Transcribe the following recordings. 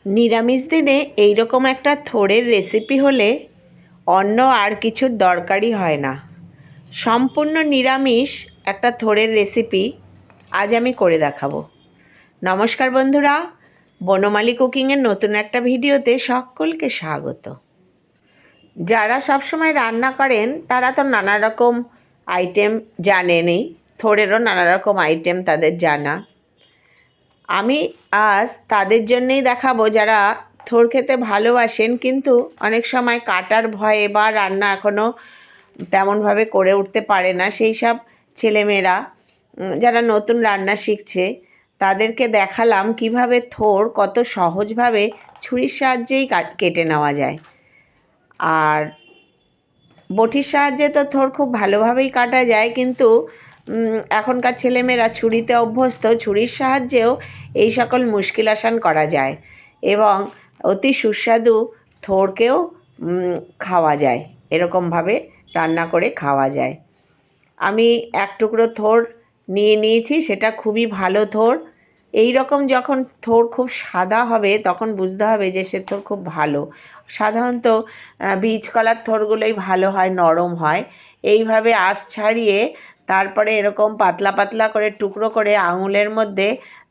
নিরামিষ দিনে এই রকম একটা থোড়ের রেসিপি হলে অন্য আর কিছুর দরকারই হয় না। সম্পূর্ণ নিরামিষ একটা থোড়ের রেসিপি আজ আমি করে দেখাবো। নমস্কার বন্ধুরা, বনমালী কুকিংয়ের নতুন একটা ভিডিওতে সকলকে স্বাগত। যারা সবসময় রান্না করেন তারা তো নানা রকম আইটেম জানেনই, থোড়েরও নানা রকম আইটেম তাদের জানা। আমি আজ তাদের জন্যেই দেখাবো যারা থোড় খেতে ভালোবাসেন কিন্তু অনেক সময় কাটার ভয়ে বা রান্না এখনও তেমনভাবে করে উঠতে পারে না, সেই সব ছেলেমেয়েরা যারা নতুন রান্না শিখছে তাদেরকে দেখালাম কিভাবে থোড় কত সহজভাবে ছুরির সাহায্যেই কেটে নেওয়া যায়। আর বটির সাহায্যে তো থোড় খুব ভালোভাবেই কাটা যায়, কিন্তু এখনকার ছেলেমেয়েরা ছুরিতে অভ্যস্ত, ছুরির সাহায্যেও এই সকল মুশকিল আসান করা যায় এবং অতি সুস্বাদু থোড়কেও খাওয়া যায়, এরকমভাবে রান্না করে খাওয়া যায়। আমি এক টুকরো থোড় নিয়েছি, সেটা খুবই ভালো থোড়। এই রকম যখন থোড় খুব সাদা হবে তখন বুঝতে হবে যে সে থোড় খুব ভালো। সাধারণত বীজ কলার থোড়গুলোই ভালো হয়, নরম হয়। এইভাবে আঁশ ছাড়িয়ে তারপরে এরকম পাতলা পাতলা করে টুকরো করে আঙুলের মধ্যে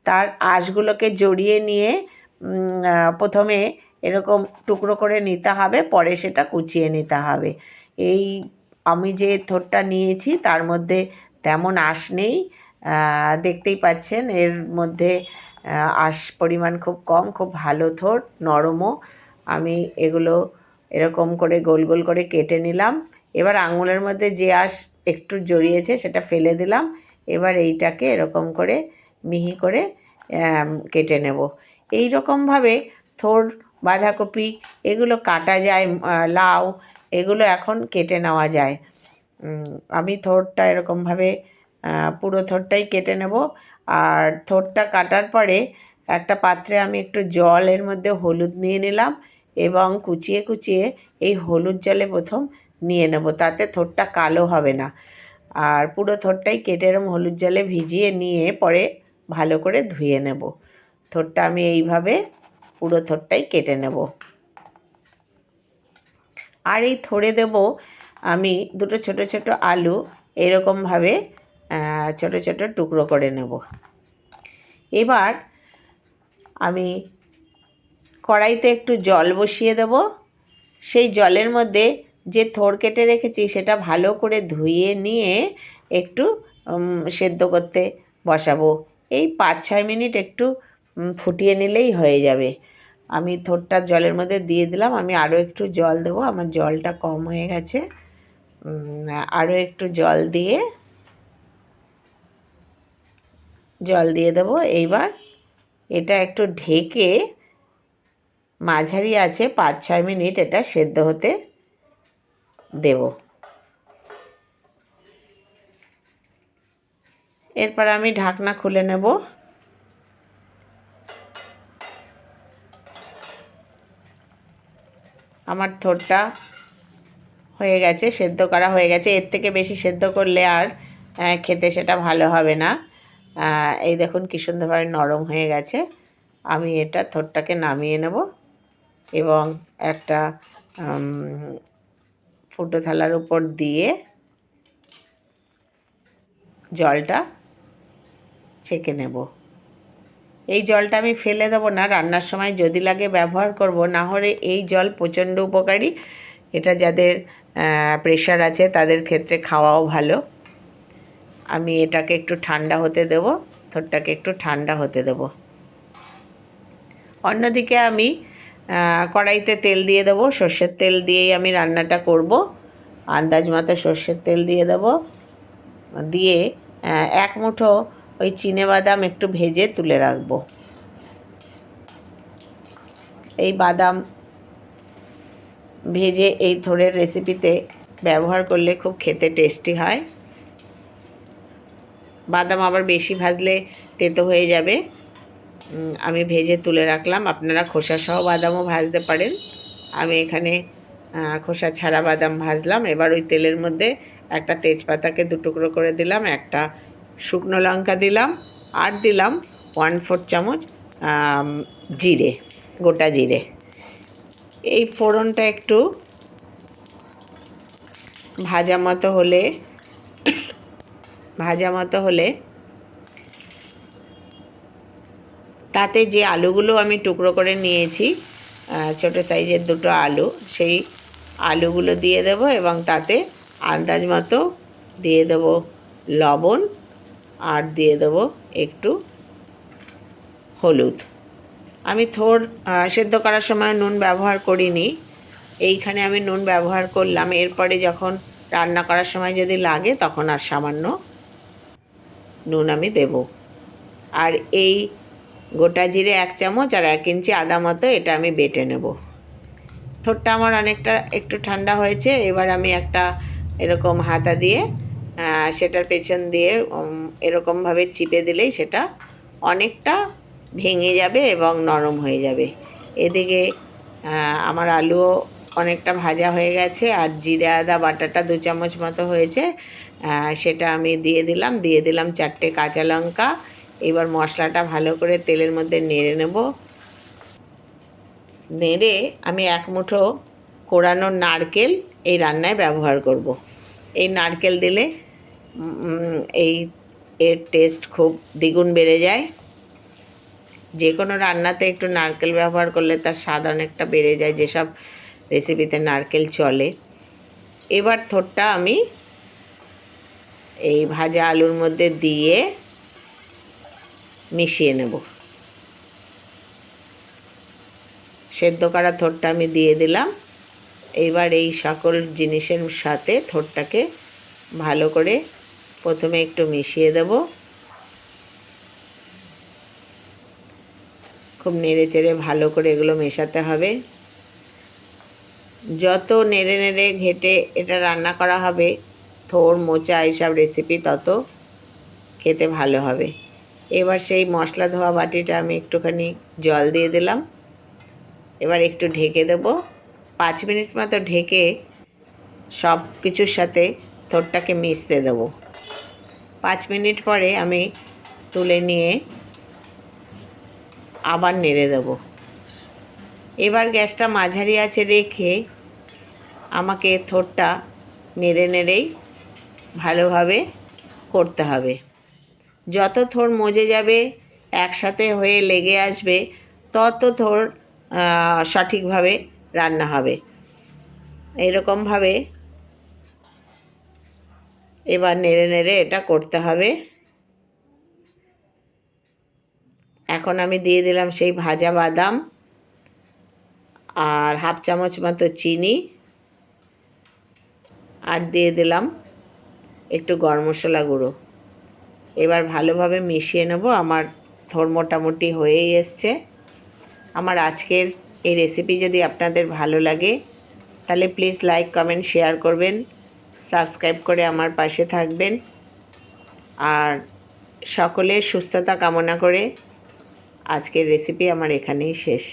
তার আঁশগুলোকে জড়িয়ে নিয়ে প্রথমে এরকম টুকরো করে নিতে হবে, পরে সেটা কুচিয়ে নিতে হবে। এই আমি যে থোড়টা নিয়েছি তার মধ্যে তেমন আঁশ নেই, দেখতেই পাচ্ছেন এর মধ্যে আঁশ পরিমাণ খুব কম, খুব ভালো থোড়, নরমও। আমি এগুলো এরকম করে গোল গোল করে কেটে নিলাম। এবার আঙুলের মধ্যে যে আঁশ একটু জড়িয়েছে সেটা ফেলে দিলাম। এবার এইটাকে এরকম করে মিহি করে কেটে নেব। এই রকমভাবে থোড়, বাঁধাকপি এগুলো কাটা যায়, লাউ এগুলো এখন কেটে নেওয়া যায়। আমি থোড়টা এরকমভাবে পুরো থোড়টাই কেটে নেব। আর থোড়টা কাটার পরে একটা পাত্রে আমি একটু জলের মধ্যে হলুদ নিয়ে নিলাম এবং কুচিয়ে কুচিয়ে এই হলুদ জলে প্রথম নিয়ে নেব, তাতে থোড়টা কালো হবে না। আর পুরো থোড়টাই কেটে এরম হলুদ জলে ভিজিয়ে নিয়ে পরে ভালো করে ধুয়ে নেব। থোড়টা আমি এইভাবে পুরো থোড়টাই কেটে নেব। আর এই থোড়ে দেব আমি দুটো ছোট ছোট আলু, এরকমভাবে ছোট ছোট টুকরো করে নেব। এবার আমি কড়াইতে একটু জল বসিয়ে দেব। সেই জলের মধ্যে যে থোড় কেটে রেখেছি সেটা ভালো করে ধুয়ে নিয়ে একটু সেদ্ধ করতে বসাবো। এই 5-6 মিনিট একটু ফুটিয়ে নিলেই হয়ে যাবে। আমি থোড়টা জলের মধ্যে দিয়ে দিলাম। আমি আরও একটু জল দেবো, আমার জলটা কম হয়ে গেছে। আরও একটু জল দিয়ে দেবো। এইবার এটা একটু ঢেকে মাঝারি আছে 5-6 মিনিট এটা সেদ্ধ হতে দেব। এরপর আমি ঢাকনা খুলে নেব। আমার থোড়টা হয়ে গেছে, সেদ্ধ করা হয়ে গেছে। এর থেকে বেশি সেদ্ধ করলে আর খেতে সেটা ভালো হবে না। এই দেখুন কি সুন্দরভাবে নরম হয়ে গেছে। আমি এটা থোড়টাকে নামিয়ে নেব এবং একটা ফুটো থালার উপর দিয়ে জলটা ছেঁকে নেব। এই জলটা আমি ফেলে দেবো না, রান্নার সময় যদি লাগে ব্যবহার করব, না হলে এই জল প্রচণ্ড উপকারী। এটা যাদের প্রেশার আছে তাদের ক্ষেত্রে খাওয়াও ভালো। আমি এটাকে একটু ঠান্ডা হতে দেব, থোড়টাকে একটু ঠান্ডা হতে দেব। অন্যদিকে আমি কড়াইতে তেল দিয়ে দেবো। সর্ষের তেল দিয়েই আমি রান্নাটা করব। আন্দাজ মতো সর্ষের তেল দিয়ে দেব, দিয়ে এক মুঠো ওই চিনেবাদাম একটু ভেজে তুলে রাখবো। এই বাদাম ভেজে এই থোড়ের রেসিপিতে ব্যবহার করলে খুব খেতে টেস্টি হয়। বাদাম আবার বেশি ভাজলে তেতো হয়ে যাবে। আমি ভেজে তুলে রাখলাম। আপনারা খোসাসহ বাদামও ভাজতে পারেন। আমি এখানে খোসা ছাড়া বাদাম ভাজলাম। এবার ওই তেলের মধ্যে একটা তেজপাতাকে 2 টুকরো করে দিলাম, একটা শুকনো লঙ্কা দিলাম, আর দিলাম 1/4 চামচ জিরে। গোটা জিরে। এই ফোড়নটা একটু ভাজা মতো হলে তাতে যে আলুগুলো আমি টুকরো করে নিয়েছি, ছোটো সাইজের দুটো আলু, সেই আলুগুলো দিয়ে দেব এবং তাতে আন্দাজ মতো দিয়ে দেব লবণ আর দিয়ে দেব একটু হলুদ। আমি থোড় সেদ্ধ করার সময় নুন ব্যবহার করিনি, এইখানে আমি নুন ব্যবহার করলাম। এরপরে যখন রান্না করার সময় যদি লাগে তখন আর সামান্য নুন আমি দেব। আর এই গোটা জিরে 1 চামচ আর 1 ইঞ্চি আদা মতো এটা আমি বেটে নেব। থোড়টা আমার অনেকটা একটু ঠান্ডা হয়েছে। এবার আমি একটা এরকম হাতা দিয়ে সেটার পেছন দিয়ে এরকমভাবে চিপে দিলেই সেটা অনেকটা ভেঙে যাবে এবং নরম হয়ে যাবে। এদিকে আমার আলুও অনেকটা ভাজা হয়ে গেছে আর জিরে আদা বাটাটা 2 চামচ মতো হয়েছে, সেটা আমি দিয়ে দিলাম 4টে কাঁচা লঙ্কা। এবার মশলাটা ভালো করে তেলের মধ্যে নেড়ে নেব। নেড়ে আমি 1 মুঠো কোড়ানো নারকেল এই রান্নায় ব্যবহার করব। এই নারকেল দিলে এর টেস্ট খুব দ্বিগুণ বেড়ে যায়। যে কোনো রান্নাতে একটু নারকেল ব্যবহার করলে তার স্বাদ অনেকটা বেড়ে যায়, যেসব রেসিপিতে নারকেল চলে। এবার থোড়টা আমি এই ভাজা আলুর মধ্যে দিয়ে মিশিয়ে নেব। সেদ্ধ করা থোড়টা আমি দিয়ে দিলাম। এইবার এই সকল জিনিসের সাথে থোড়টাকে ভালো করে প্রথমে একটু মিশিয়ে দেব। খুব নেড়ে চেড়ে ভালো করে এগুলো মেশাতে হবে। যত নেড়ে নেড়ে ঘেটে এটা রান্না করা হবে, থোড় মোচা এইসব রেসিপি তত খেতে ভালো হবে। এবার সেই মশলা ধোয়া বাটিটা আমি একটুখানি জল দিয়ে দিলাম। এবার একটু ঢেকে দেব। 5 মিনিট মতো ঢেকে সব কিছুর সাথে থোড়টাকে মিশতে দেব। 5 মিনিট পরে আমি তুলে নিয়ে আবার নেড়ে দেব। এবার গ্যাসটা মাঝারি আঁচে রেখে আমাকে থোড়টা নেড়ে নেড়েই ভালোভাবে করতে হবে। যত থোড় মজে যাবে, একসাথে হয়ে লেগে আসবে, তত থোড় সঠিকভাবে রান্না হবে। এরকমভাবে এবার নেড়ে নেড়ে এটা করতে হবে। এখন আমি দিয়ে দিলাম সেই ভাজা বাদাম আর 1/2 চামচ মতো চিনি, আর দিয়ে দিলাম একটু গরম মশলা গুঁড়ো। এবার ভালোভাবে মিশিয়ে নেব। আমার থোড় মোটামুটি হয়েই এসছে। আমার আজকের এই রেসিপি যদি আপনাদের ভালো লাগে তাহলে প্লিজ লাইক, কমেন্ট, শেয়ার করবেন, সাবস্ক্রাইব করে আমার পাশে থাকবেন। আর সকলের সুস্থতা কামনা করে আজকের রেসিপি আমার এখানেই শেষ।